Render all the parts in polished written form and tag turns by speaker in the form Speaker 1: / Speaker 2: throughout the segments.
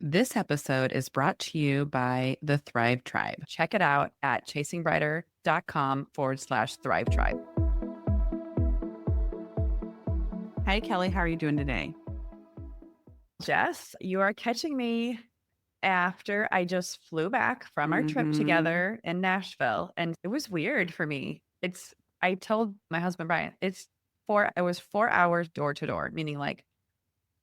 Speaker 1: This episode is brought to you by the Thrive Tribe. Check it out at chasingbrighter.com/Thrive Tribe. Hi, Kelly. How are you doing today?
Speaker 2: Jess, you are catching me after I just flew back from our trip
Speaker 1: hmm
Speaker 2: together in Nashville. And it was weird for me. I told my husband, Brian, it was 4 hours door to door, meaning like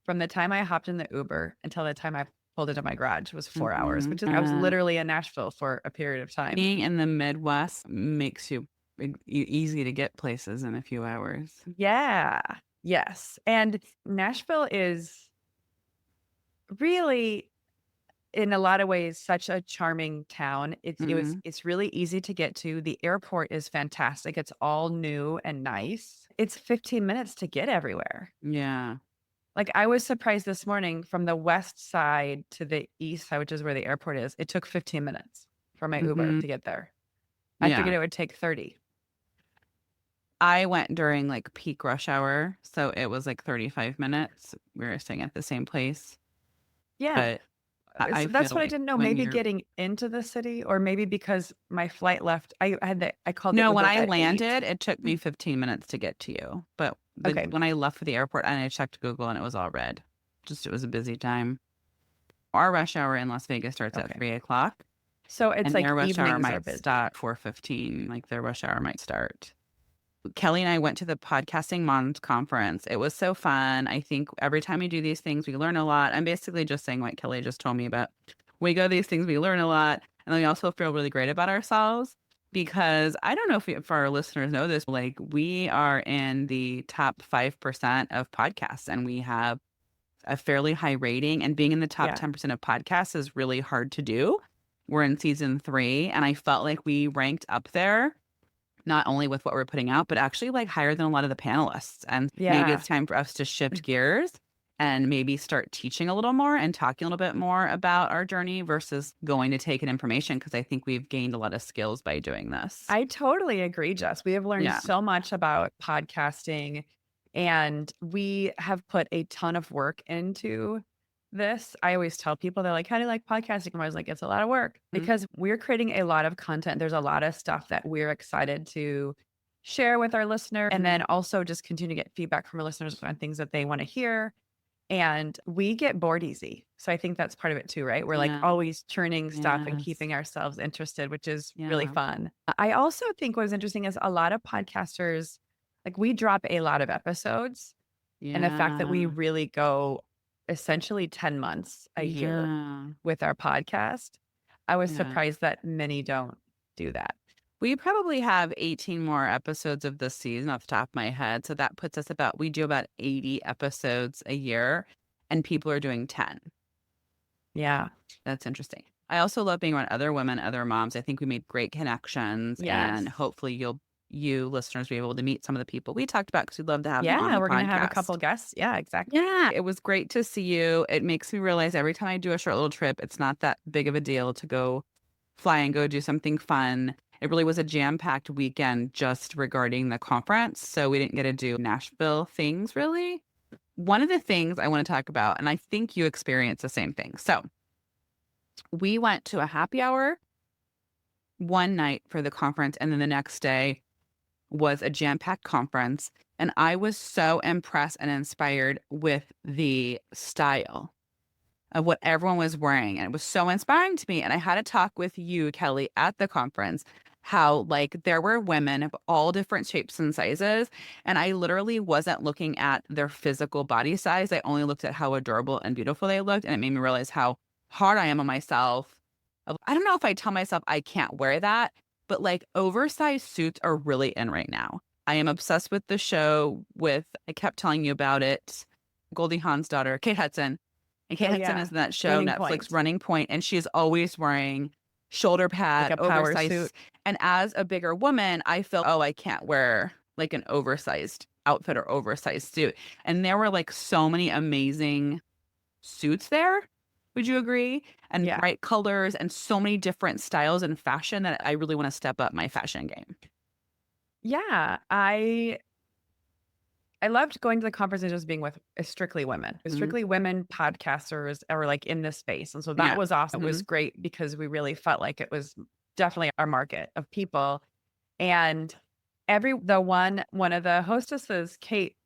Speaker 2: from the time I hopped in the Uber until the time I pulled into my garage was 4 hours, which is, I was literally in Nashville for a period of time.
Speaker 1: Being in the Midwest makes you easy to get places in a few hours.
Speaker 2: Yeah. Yes. And Nashville is really in a lot of ways such a charming town.
Speaker 1: hmm
Speaker 2: It's really easy to get to. The airport is fantastic. It's all new and nice. It's 15 minutes to get everywhere.
Speaker 1: Yeah.
Speaker 2: Like I was surprised this morning from the west side to the east side, which is where the airport is. It took 15 minutes for my Uber
Speaker 1: hmm
Speaker 2: to get there. I figured
Speaker 1: Yeah.
Speaker 2: it would take 30.
Speaker 1: I went during like peak rush hour, so it was like 35 minutes. We were staying at the same place,
Speaker 2: Yeah.
Speaker 1: but I
Speaker 2: So that's
Speaker 1: feel
Speaker 2: what I
Speaker 1: like
Speaker 2: didn't know.
Speaker 1: when
Speaker 2: Maybe
Speaker 1: you're
Speaker 2: getting into the city, or maybe because my flight left. I called the
Speaker 1: No, when
Speaker 2: Uber
Speaker 1: I
Speaker 2: at 8.
Speaker 1: landed, it took me 15 minutes to get to you. But
Speaker 2: Okay.
Speaker 1: when I left for the airport and I checked Google and it was all red. Just it was a busy time. Our rush hour in Las Vegas starts at
Speaker 2: Okay.
Speaker 1: 3 o'clock,
Speaker 2: So it's
Speaker 1: and
Speaker 2: like
Speaker 1: their rush hour
Speaker 2: evenings are
Speaker 1: might
Speaker 2: busy.
Speaker 1: start 4:15. Like their rush hour might start. Kelly and I went to the Podcasting Moms conference. It was so fun. I think every time we do these things, we learn a lot. I'm basically just saying what Kelly just told me about. We go to these things, we learn a lot, and then we also feel really great about ourselves because I don't know if our listeners know this, like we are in the top 5% of podcasts and we have a fairly high rating, and being in the top
Speaker 2: Yeah.
Speaker 1: 10% of podcasts is really hard to do. We're in season 3 and I felt like we ranked up there not only with what we're putting out, but actually like higher than a lot of the panelists. And maybe
Speaker 2: Yeah.
Speaker 1: it's time for us to shift gears and maybe start teaching a little more and talking a little bit more about our journey versus going to take in information. Cause I think we've gained a lot of skills by doing this.
Speaker 2: I totally agree, Jess. We have learned
Speaker 1: Yeah.
Speaker 2: so much about podcasting and we have put a ton of work into this. I always tell people, they're like, how do you like podcasting? I'm always like, it's a lot of work
Speaker 1: Mhm.
Speaker 2: because we're creating a lot of content. There's a lot of stuff that we're excited to share with our listener and then also just continue to get feedback from our listeners on things that they want to hear. And we get bored easy. So I think that's part of it too, right? We're like
Speaker 1: Yeah.
Speaker 2: always churning stuff and
Speaker 1: Yes.
Speaker 2: keeping ourselves interested, which is really
Speaker 1: Yeah.
Speaker 2: fun. I also think what was interesting is a lot of podcasters, like we drop a lot of episodes, and the fact that we
Speaker 1: Yeah.
Speaker 2: really go essentially 10 months a year
Speaker 1: Yeah.
Speaker 2: with our podcast, I was
Speaker 1: Yeah.
Speaker 2: surprised that many don't do that.
Speaker 1: We probably have 18 more episodes of this season off the top of my head. So that puts us we do about 80 episodes a year, and people are doing 10.
Speaker 2: Yeah.
Speaker 1: That's interesting. I also love being around other women, other moms. I think we made great connections, and
Speaker 2: Yes.
Speaker 1: hopefully you listeners, be able to meet some of the people we talked about because we'd love to have them on
Speaker 2: Yeah.
Speaker 1: the
Speaker 2: We're going to have a couple
Speaker 1: podcast.
Speaker 2: guests. Yeah, exactly.
Speaker 1: Yeah, it was great to see you. It makes me realize every time I do a short little trip, it's not that big of a deal to go fly and go do something fun. It really was a jam-packed weekend just regarding the conference. So we didn't get to do Nashville things really. One of the things I want to talk about, and I think you experienced the same thing. So we went to a happy hour one night for the conference, and then the next day was a jam-packed conference. And I was so impressed and inspired with the style of what everyone was wearing. And it was so inspiring to me. And I had a talk with you, Kelly, at the conference, how like there were women of all different shapes and sizes. And I literally wasn't looking at their physical body size. I only looked at how adorable and beautiful they looked. And it made me realize how hard I am on myself. I don't know if I tell myself I can't wear that, but like oversized suits are really in right now. I am obsessed with the show I kept telling you about it, Goldie Hawn's daughter, Kate Hudson. And Kate
Speaker 2: Oh,
Speaker 1: Hudson
Speaker 2: yeah.
Speaker 1: is in that show,
Speaker 2: Running
Speaker 1: Netflix
Speaker 2: Point,
Speaker 1: Running Point, and she is always wearing shoulder
Speaker 2: like
Speaker 1: pad,
Speaker 2: a power suit.
Speaker 1: oversized. And as a bigger woman, I feel, oh, I can't wear like an oversized outfit or oversized suit. And there were like so many amazing suits there. Would you agree? And
Speaker 2: Yeah.
Speaker 1: bright colors and so many different styles and fashion that I really want to step up my fashion game.
Speaker 2: Yeah. I loved going to the conference and just being with
Speaker 1: Mhm.
Speaker 2: strictly women podcasters or like in this space. And so that
Speaker 1: Yeah.
Speaker 2: was awesome. It was
Speaker 1: Mhm.
Speaker 2: great because we really felt like it was definitely our market of people. And one of the hostesses, Kate,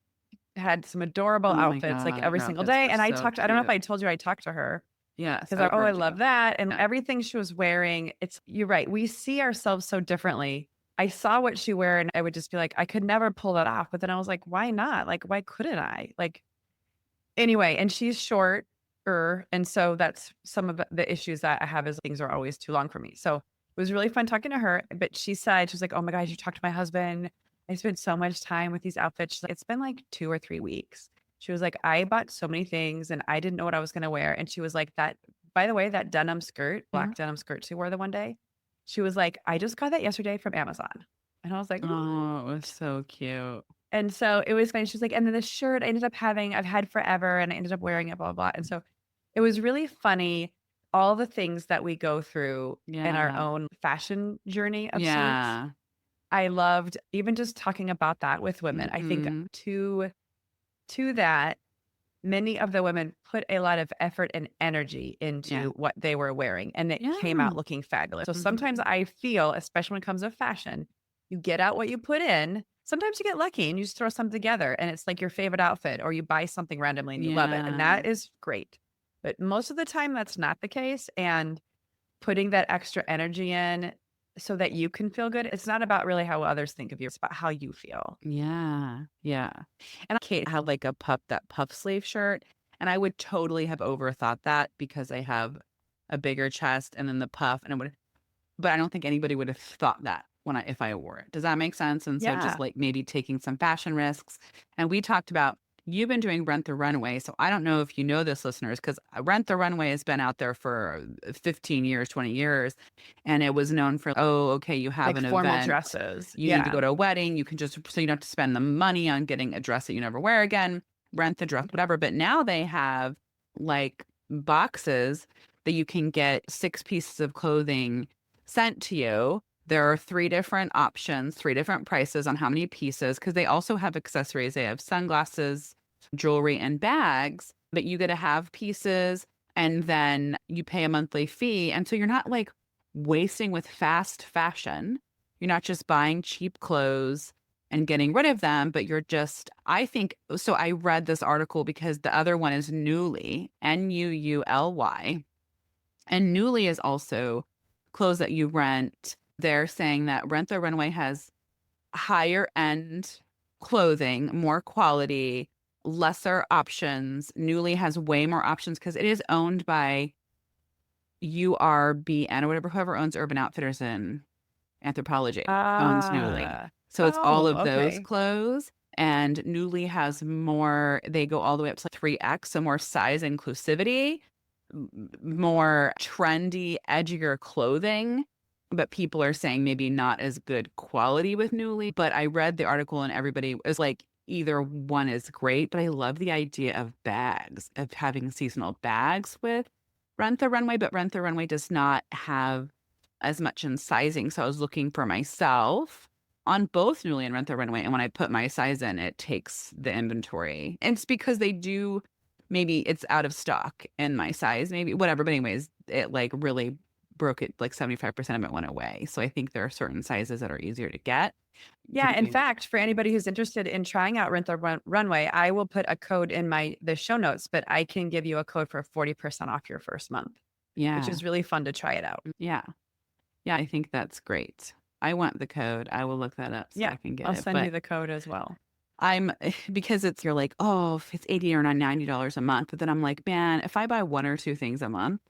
Speaker 2: had some adorable
Speaker 1: Oh my
Speaker 2: outfits like
Speaker 1: god,
Speaker 2: every
Speaker 1: her
Speaker 2: single
Speaker 1: outfits
Speaker 2: day.
Speaker 1: were
Speaker 2: And
Speaker 1: so
Speaker 2: I don't know if
Speaker 1: cute.
Speaker 2: I told you I talked to her
Speaker 1: Yes,
Speaker 2: because
Speaker 1: I've
Speaker 2: I
Speaker 1: heard
Speaker 2: love
Speaker 1: you.
Speaker 2: that. And
Speaker 1: Yeah.
Speaker 2: everything she was wearing, you're right. We see ourselves so differently. I saw what she wear and I would just be like, I could never pull that off. But then I was like, why not? Like, why couldn't I? Like, anyway, and she's shorter. And so that's some of the issues that I have is things are always too long for me. So it was really fun talking to her. But she was like, oh my gosh, you talked to my husband. I spent so much time with these outfits. She's like, it's been like 2 or 3 weeks. She was like, I bought so many things and I didn't know what I was going to wear. And she was like, by the way, that denim skirt,
Speaker 1: Yeah.
Speaker 2: black denim skirt she wore the one day, she was like, I just got that yesterday from Amazon. And I was like,
Speaker 1: Oh, it was so cute.
Speaker 2: and so it was funny. She's like, and then the shirt I've had forever and I ended up wearing it, blah, blah, blah. And so it was really funny, all the things that we go through in our
Speaker 1: Yeah.
Speaker 2: own fashion journey of sorts.
Speaker 1: Yeah.
Speaker 2: I loved even just talking about that with women. I think
Speaker 1: Mhm.
Speaker 2: to that, many of the women put a lot of effort and energy
Speaker 1: Yeah.
Speaker 2: into what they were wearing, and it came
Speaker 1: Yeah.
Speaker 2: out looking fabulous. So sometimes
Speaker 1: Mhm.
Speaker 2: I feel, especially when it comes to fashion, you get out what you put in. Sometimes you get lucky and you just throw something together and it's like your favorite outfit, or you buy something randomly and you love it. And
Speaker 1: Yeah.
Speaker 2: that is great. But most of the time, that's not the case. And putting that extra energy in so that you can feel good, it's not about really how others think of you, it's about how you feel.
Speaker 1: Yeah. Yeah. And Kate had like a puff sleeve shirt, and I would totally have overthought that because I have a bigger chest and then the puff, and it would but I don't think anybody would have thought that when I if I wore it. Does that make sense? And so just
Speaker 2: Yeah.
Speaker 1: like maybe taking some fashion risks. And we talked about you've been doing Rent the Runway. So I don't know if you know this, listeners, because Rent the Runway has been out there for 15 years, 20 years. And it was known for, oh, okay, you have
Speaker 2: Like
Speaker 1: an
Speaker 2: formal
Speaker 1: event,
Speaker 2: dresses.
Speaker 1: you need to
Speaker 2: Yeah.
Speaker 1: go to a wedding, you can just, so you don't have to spend the money on getting a dress that you never wear again, rent the dress, whatever. But now they have like boxes that you can get 6 pieces of clothing sent to you. There are 3 different options, 3 different prices on how many pieces, because they also have accessories. They have sunglasses, jewelry, and bags, but you get to have pieces and then you pay a monthly fee. And so you're not like wasting with fast fashion. You're not just buying cheap clothes and getting rid of them, but you're just, I think, so I read this article because the other one is Nuuly, Nuuly. And Nuuly is also clothes that you rent. They're saying that Rent the Runway has higher end clothing, more quality, lesser options. Nuuly has way more options because it is owned by URBN or whatever, whoever owns Urban Outfitters and Anthropology owns Nuuly.
Speaker 2: Ah.
Speaker 1: So it's all
Speaker 2: Oh,
Speaker 1: of those
Speaker 2: okay.
Speaker 1: clothes. And Nuuly has more, they go all the way up to like 3X, so more size inclusivity, more trendy, edgier clothing. But people are saying maybe not as good quality with Nuuly. But I read the article and everybody was like, either one is great. But I love the idea of bags, of having seasonal bags with Rent the Runway. But Rent the Runway does not have as much in sizing. So I was looking for myself on both Nuuly and Rent the Runway. And when I put my size in, it takes the inventory. And it's because they do, maybe it's out of stock in my size, maybe whatever. But anyways, it like really broke it, like 75% of it went away. So I think there are certain sizes that are easier to get.
Speaker 2: Yeah, in
Speaker 1: Typically,
Speaker 2: fact, for anybody who's interested in trying out Runway, I will put a code in the show notes, but I can give you a code for 40% off your first month, which
Speaker 1: yeah.
Speaker 2: is really fun to try it out.
Speaker 1: Yeah. Yeah. I think that's great. I want the code. I will look that up so
Speaker 2: Yeah,
Speaker 1: I can get
Speaker 2: I'll
Speaker 1: it.
Speaker 2: send you
Speaker 1: But
Speaker 2: the code as well.
Speaker 1: I'm because it's you're like, oh, if it's 80 or $90 a month. But then I'm like, man, if I buy 1 or 2 things a month,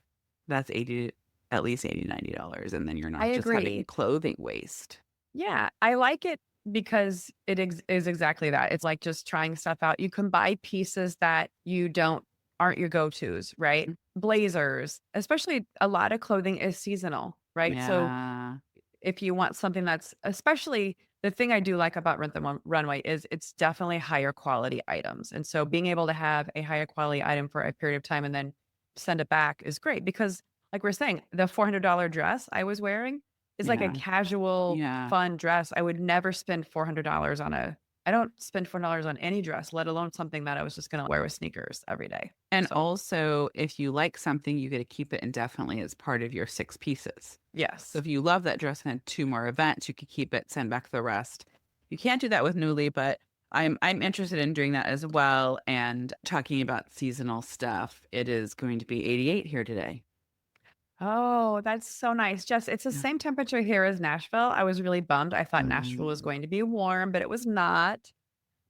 Speaker 1: that's 80, at least 80, $90. And then you're
Speaker 2: I
Speaker 1: not just having
Speaker 2: agree.
Speaker 1: clothing waste.
Speaker 2: Yeah, I like it because is exactly that. It's like just trying stuff out. You can buy pieces that you don't aren't your go-tos, right?
Speaker 1: Mm.
Speaker 2: Blazers, especially a lot of clothing is seasonal, right? So
Speaker 1: Yeah.
Speaker 2: if you want something that's especially the thing I do like about Rent the Runway is it's definitely higher quality items. And so being able to have a higher quality item for a period of time and then send it back is great because like we're saying, the $400 dress I was wearing is like a
Speaker 1: Yeah.
Speaker 2: casual
Speaker 1: Yeah.
Speaker 2: fun dress. I would never spend $400 on I don't spend $4 on any dress, let alone something that I was just gonna wear with sneakers every day.
Speaker 1: And
Speaker 2: So,
Speaker 1: also, if you like something, you get to keep it indefinitely as part of your 6 pieces. So
Speaker 2: yes.
Speaker 1: if you love that dress and had 2 more events, you could keep it, send back the rest. You can't do that with Nuuly, but I'm interested in doing that as well and talking about seasonal stuff. It is going to be 88 here today.
Speaker 2: Oh, that's so nice. Just it's the
Speaker 1: Yeah.
Speaker 2: same temperature here as Nashville. I was really bummed. I thought Nashville was
Speaker 1: Mm.
Speaker 2: going to be warm, but it was not.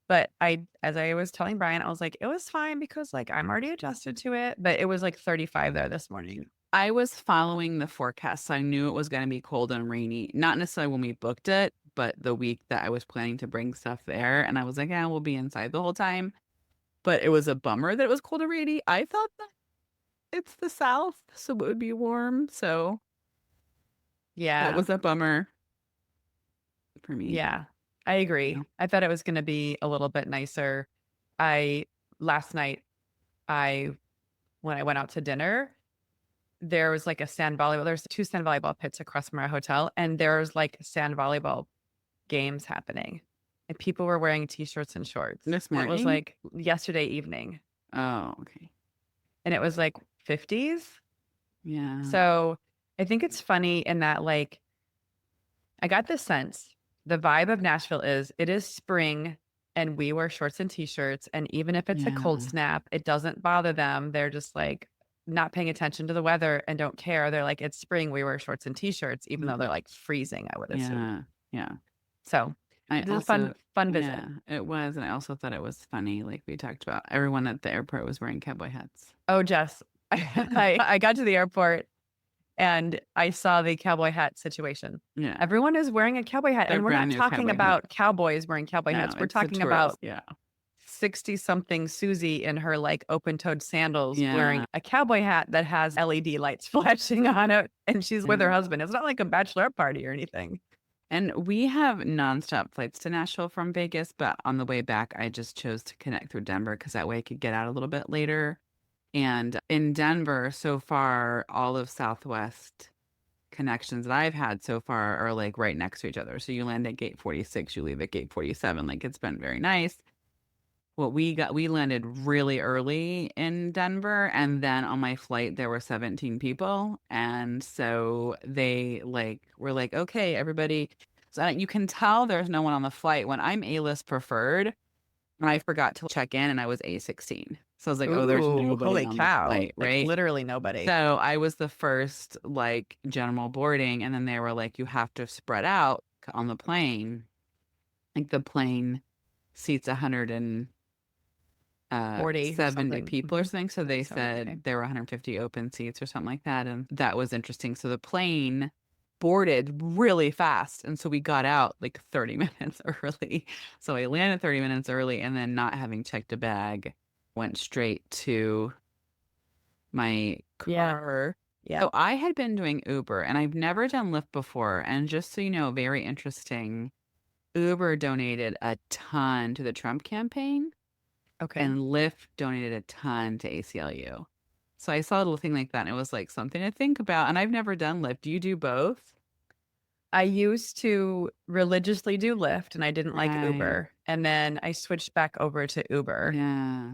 Speaker 2: But as I was telling Brian, I was like, it was fine because like I'm already adjusted to it. But it was like 35 there this morning.
Speaker 1: I was following the forecast, so I knew it was gonna be cold and rainy. Not necessarily when we booked it, but the week that I was planning to bring stuff there, and I was like, "Yeah, we'll be inside the whole time." But it was a bummer that it was cold and rainy. I thought that it's the South, so it would be warm, so that
Speaker 2: Yeah.
Speaker 1: was a bummer for me.
Speaker 2: Yeah. I
Speaker 1: Yeah.
Speaker 2: agree. I thought it was gonna be a little bit nicer. I last night I when I went out to dinner, there was like a sand volleyball. There's 2 sand volleyball pits across from our hotel, and there's like sand volleyball games happening. And people were wearing t-shirts and shorts.
Speaker 1: This
Speaker 2: And it was
Speaker 1: morning?
Speaker 2: like yesterday evening.
Speaker 1: Oh, okay.
Speaker 2: And it was like 50s.
Speaker 1: Yeah.
Speaker 2: So I think it's funny in that like I got this sense the vibe of Nashville is it is spring and we wear shorts and t-shirts. And even if it's a cold
Speaker 1: Yeah.
Speaker 2: snap, it doesn't bother them. They're just like not paying attention to the weather and don't care. They're like, it's spring, we wear shorts and t-shirts, even though
Speaker 1: Mhm.
Speaker 2: they're like freezing, I would assume.
Speaker 1: Yeah. Yeah.
Speaker 2: So
Speaker 1: I
Speaker 2: it is a
Speaker 1: also
Speaker 2: fun visit.
Speaker 1: yeah, it was, and I also thought it was funny, like we talked about, everyone at the airport was wearing cowboy hats.
Speaker 2: Oh, Jess, I got to the airport and I saw the cowboy hat situation.
Speaker 1: Yeah.
Speaker 2: Everyone is wearing a cowboy hat,
Speaker 1: They're
Speaker 2: and we're
Speaker 1: brand
Speaker 2: not
Speaker 1: new
Speaker 2: talking
Speaker 1: cowboy hats.
Speaker 2: about cowboys wearing cowboy
Speaker 1: No,
Speaker 2: hats. We're
Speaker 1: it's the
Speaker 2: talking about
Speaker 1: tourists, yeah.
Speaker 2: 60-something Susie in her like open-toed sandals wearing
Speaker 1: Yeah,
Speaker 2: a cowboy hat that has LED lights flashing on it, and she's with her
Speaker 1: yeah.
Speaker 2: husband. It's not like a bachelorette party or anything.
Speaker 1: And we have nonstop flights to Nashville from Vegas, but on the way back, I just chose to connect through Denver because that way I could get out a little bit later. And in Denver, so far, all of Southwest connections that I've had so far are like right next to each other. So you land at gate 46, you leave at gate 47. Like it's been very nice. What we landed really early in Denver, and then on my flight there were 17 people, and so they like were like, "Okay, everybody." So you can tell there's no one on the flight when I'm A-list preferred, and I forgot to check in and I was A16. So I was like, "Oh, there's
Speaker 2: Ooh,
Speaker 1: nobody
Speaker 2: holy
Speaker 1: on the
Speaker 2: cow.
Speaker 1: flight,"
Speaker 2: Like
Speaker 1: right?
Speaker 2: literally nobody.
Speaker 1: So I was the first like general boarding, and then they were like, "You have to spread out on the plane." Like the plane seats 100 and
Speaker 2: 40 or
Speaker 1: 70
Speaker 2: something.
Speaker 1: people or something, so they
Speaker 2: 70, okay.
Speaker 1: said there were 150 open seats or something like that, and that was interesting. So the plane boarded really fast, and so we got out like 30 minutes early. So I landed 30 minutes early, and then not having checked a bag, went straight to my
Speaker 2: Yeah.
Speaker 1: car.
Speaker 2: Yeah.
Speaker 1: So I had been doing Uber, and I've never done Lyft before, and just so you know, very interesting, Uber donated a ton to the Trump campaign.
Speaker 2: Okay.
Speaker 1: And Lyft donated a ton to ACLU. So I saw a little thing like that, and it was, like, something to think about, and I've never done Lyft. Do you do both?
Speaker 2: I used to religiously do Lyft and I didn't like
Speaker 1: Right.
Speaker 2: Uber. And then I switched back over to Uber
Speaker 1: Yeah.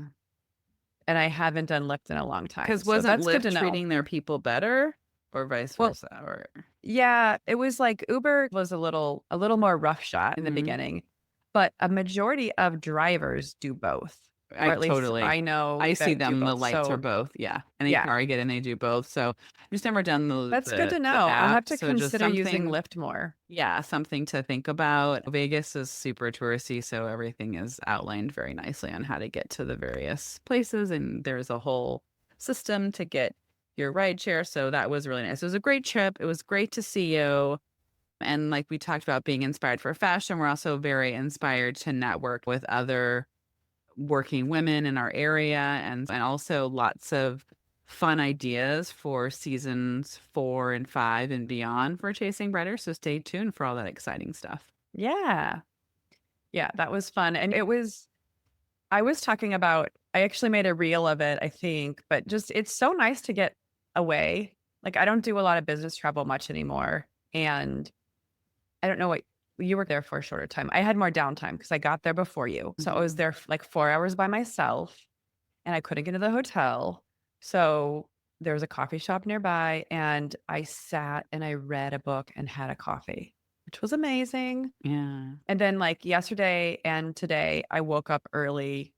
Speaker 2: and I haven't done Lyft in a long time.
Speaker 1: Because
Speaker 2: So
Speaker 1: wasn't
Speaker 2: that's good
Speaker 1: Lyft
Speaker 2: to know.
Speaker 1: treating their people better or vice
Speaker 2: Well,
Speaker 1: versa? Or
Speaker 2: yeah, it was like Uber was a little more rough shot in the
Speaker 1: Mhm.
Speaker 2: beginning, but a majority of drivers do both, or
Speaker 1: I
Speaker 2: at least
Speaker 1: totally
Speaker 2: I know
Speaker 1: I see
Speaker 2: that do
Speaker 1: them, the
Speaker 2: both.
Speaker 1: lights are
Speaker 2: So
Speaker 1: both, yeah. Any
Speaker 2: yeah,
Speaker 1: car I get in, they do both, so I've just never done
Speaker 2: that's good to
Speaker 1: the
Speaker 2: know. I'll
Speaker 1: app,
Speaker 2: have to
Speaker 1: so just
Speaker 2: consider using
Speaker 1: something.
Speaker 2: Lyft more.
Speaker 1: Yeah, something to think about. Vegas is super touristy, so everything is outlined very nicely on how to get to the various places, and there's a whole system to get your ride share. So that was really nice. It was a great trip. It was great to see you. And like we talked about being inspired for fashion, we're also very inspired to network with other working women in our area and also lots of fun ideas for seasons 4 and 5 and beyond for Chasing Brighter. So stay tuned for all that exciting stuff.
Speaker 2: Yeah. Yeah, that was fun. And I was talking about I actually made a reel of it, I think, but just it's so nice to get away. Like I don't do a lot of business travel much anymore. And I don't know what You were there for a shorter time. I had more downtime because I got there before you. So I was
Speaker 1: Mhm.
Speaker 2: there for like 4 hours by myself and I couldn't get to the hotel. So there was a coffee shop nearby and I sat and I read a book and had a coffee, which was amazing.
Speaker 1: Yeah.
Speaker 2: And then like yesterday and today, I woke up early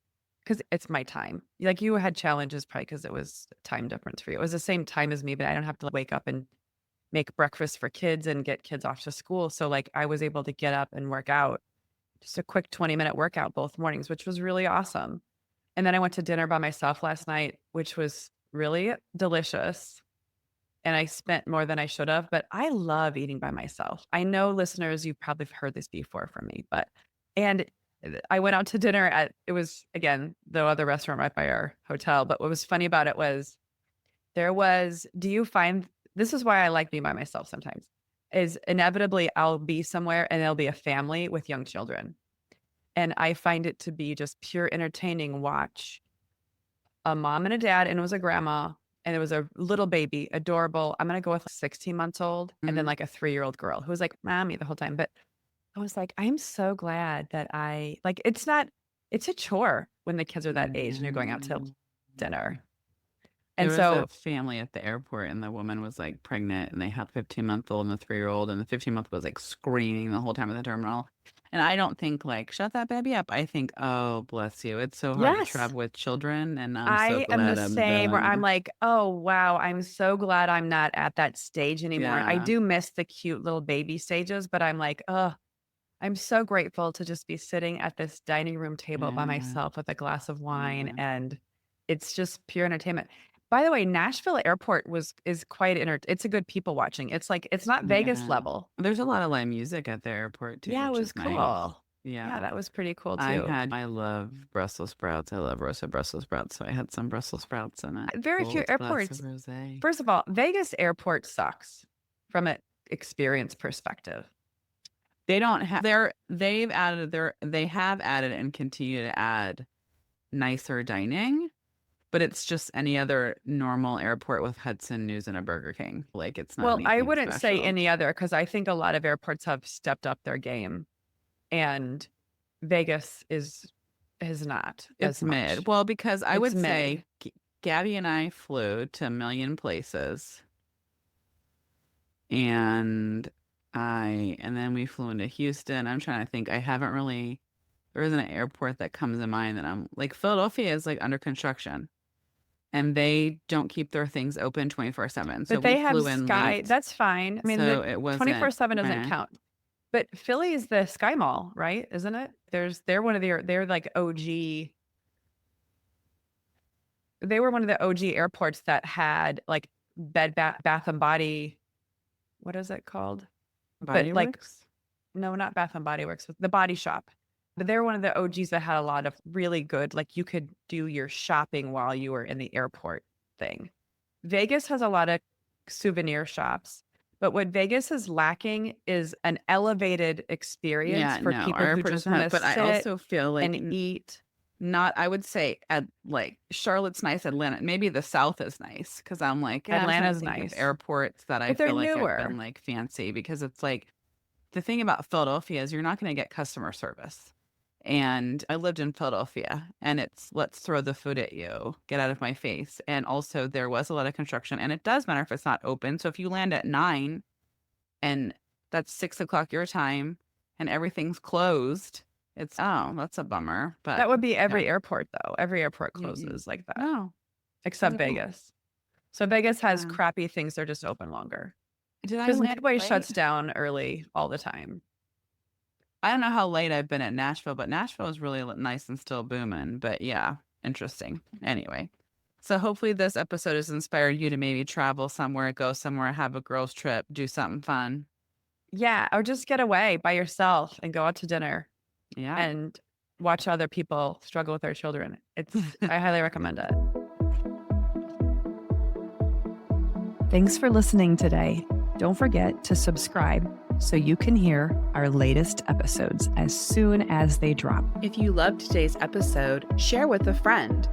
Speaker 2: because it's my time. Like you had challenges probably because it was time difference for you. It was the same time as me, but I don't have to wake up and make breakfast for kids and get kids off to school. So like I was able to get up and work out, just a quick 20-minute workout both mornings, which was really awesome. And then I went to dinner by myself last night, which was really delicious. And I spent more than I should have, but I love eating by myself. I know listeners, you've probably heard this before from me, but and I went out to dinner at it was again the other restaurant right by our hotel. But what was funny about it was do you find this is why I like being by myself sometimes, is inevitably I'll be somewhere and there'll be a family with young children. And I find it to be just pure entertaining watch a mom and a dad, and it was a grandma, and it was a little baby, adorable. I'm gonna go with 16 months old, and then
Speaker 1: Mhm.
Speaker 2: like a 3-year-old girl who was like, "Mommy," the whole time. But I was like, I'm so glad that it's a chore when the kids are that age and you're going out to
Speaker 1: Mm.
Speaker 2: dinner.
Speaker 1: There
Speaker 2: And
Speaker 1: was
Speaker 2: so
Speaker 1: a family at the airport, and the woman was, like, pregnant, and they had a 15-month-old and a 3-year-old, and the 15-month was, like, screaming the whole time at the terminal. And I don't think, like, "Shut that baby up." I think, "Oh, bless you. It's so hard to
Speaker 2: yes,
Speaker 1: travel with children, and I'm so
Speaker 2: I am the
Speaker 1: glad I'm
Speaker 2: same where I'm
Speaker 1: done."
Speaker 2: like, "Oh, wow, I'm so glad I'm not at that stage anymore." I
Speaker 1: Yeah.
Speaker 2: do miss the cute little baby stages, but I'm like, "Oh, I'm so grateful to just be sitting at this dining room table by
Speaker 1: Yeah.
Speaker 2: myself with a glass of wine,
Speaker 1: Yeah.
Speaker 2: and it's just pure entertainment." By the way, Nashville Airport is quite it's a good people watching. It's like it's not Vegas
Speaker 1: Yeah.
Speaker 2: level.
Speaker 1: There's a lot of live music at the airport too,
Speaker 2: Yeah, it
Speaker 1: which
Speaker 2: was
Speaker 1: is nice.
Speaker 2: cool.
Speaker 1: Yeah.
Speaker 2: Yeah, that was pretty cool too.
Speaker 1: I love Brussels sprouts. I love roasted Brussels sprouts, so I had some Brussels sprouts and a
Speaker 2: Very few
Speaker 1: cold glass of
Speaker 2: airports.
Speaker 1: rosé.
Speaker 2: First of all, Vegas airport sucks from an experience perspective.
Speaker 1: They don't have they have added and continue to add nicer dining, but it's just any other normal airport with Hudson News and a Burger King. Like, it's not
Speaker 2: Well, I
Speaker 1: anything
Speaker 2: wouldn't say
Speaker 1: special.
Speaker 2: any other because I think a lot of airports have stepped up their game, and Vegas is not
Speaker 1: It's
Speaker 2: as much.
Speaker 1: mid. Well, because I
Speaker 2: It's
Speaker 1: would
Speaker 2: mid.
Speaker 1: say Gabby and I flew to a million places, and and then we flew into Houston. I'm trying to think. I haven't really there isn't an airport that comes to mind that I'm like Philadelphia is like under construction, and they don't keep their things open 24/7. So
Speaker 2: But
Speaker 1: we
Speaker 2: they have
Speaker 1: flew in
Speaker 2: Sky
Speaker 1: late.
Speaker 2: that's fine. I mean,
Speaker 1: So
Speaker 2: the
Speaker 1: it wasn't
Speaker 2: 24/7 doesn't
Speaker 1: meh.
Speaker 2: count. But Philly is the Sky Mall, right? Isn't it? They're one of they're like OG they were one of the OG airports that had, like, Bath& and Body what is it called? But,
Speaker 1: Body
Speaker 2: like
Speaker 1: Works?
Speaker 2: no, not Bath& and Body Works, The Body Shop. But they're one of the OGs that had a lot of really good like, you could do your shopping while you were in the airport thing. Vegas has a lot of souvenir shops, but what Vegas is lacking is an elevated experience
Speaker 1: Yeah,
Speaker 2: for
Speaker 1: no,
Speaker 2: people
Speaker 1: our
Speaker 2: who
Speaker 1: airport
Speaker 2: just
Speaker 1: doesn't have,
Speaker 2: wanna
Speaker 1: but I
Speaker 2: sit
Speaker 1: also feel like
Speaker 2: and eat.
Speaker 1: not I would say at like Charlotte's nice, Atlanta, maybe the South is nice because I'm like, yeah, I'm trying to
Speaker 2: Atlanta's
Speaker 1: think of
Speaker 2: nice,
Speaker 1: airports that I
Speaker 2: but they're
Speaker 1: feel like have been
Speaker 2: newer.
Speaker 1: like fancy because it's like the thing about Philadelphia is you're not going to get customer service. And I lived in Philadelphia and it's let's throw the food at you, get out of my face. And also there was a lot of construction and it does matter if it's not open. So if you land at 9 and that's 6 o'clock your time and everything's closed, it's oh, that's a bummer. But
Speaker 2: That would be
Speaker 1: yeah.
Speaker 2: every airport, though. Every airport
Speaker 1: Mm-mm.
Speaker 2: closes like that,
Speaker 1: No, I
Speaker 2: except
Speaker 1: don't know.
Speaker 2: Vegas. So Vegas has
Speaker 1: Yeah.
Speaker 2: crappy things, they're just open longer.
Speaker 1: Did I
Speaker 2: Because
Speaker 1: land
Speaker 2: Midway
Speaker 1: late?
Speaker 2: shuts down early all the time.
Speaker 1: I don't know how late I've been at Nashville, but Nashville is really nice and still booming. But yeah, interesting. Anyway, so hopefully this episode has inspired you to maybe travel somewhere, go somewhere, have a girls' trip, do something fun.
Speaker 2: Yeah, or just get away by yourself and go out to dinner
Speaker 1: Yeah.
Speaker 2: and watch other people struggle with their children. I highly recommend it. Thanks for listening today. Don't forget to subscribe so you can hear our latest episodes as soon as they drop.
Speaker 1: If you loved today's episode, share with a friend.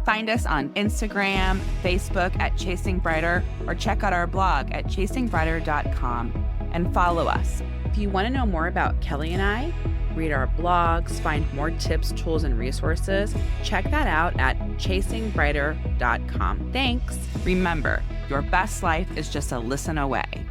Speaker 1: Find us on Instagram, Facebook at Chasing Brighter, or check out our blog at chasingbrighter.com and follow us. If If you want to know more about Kelly and I, read our blogs, find more tips, tools, and resources, check that out at chasingbrighter.com. Thanks. Remember, your best life is just a listen away.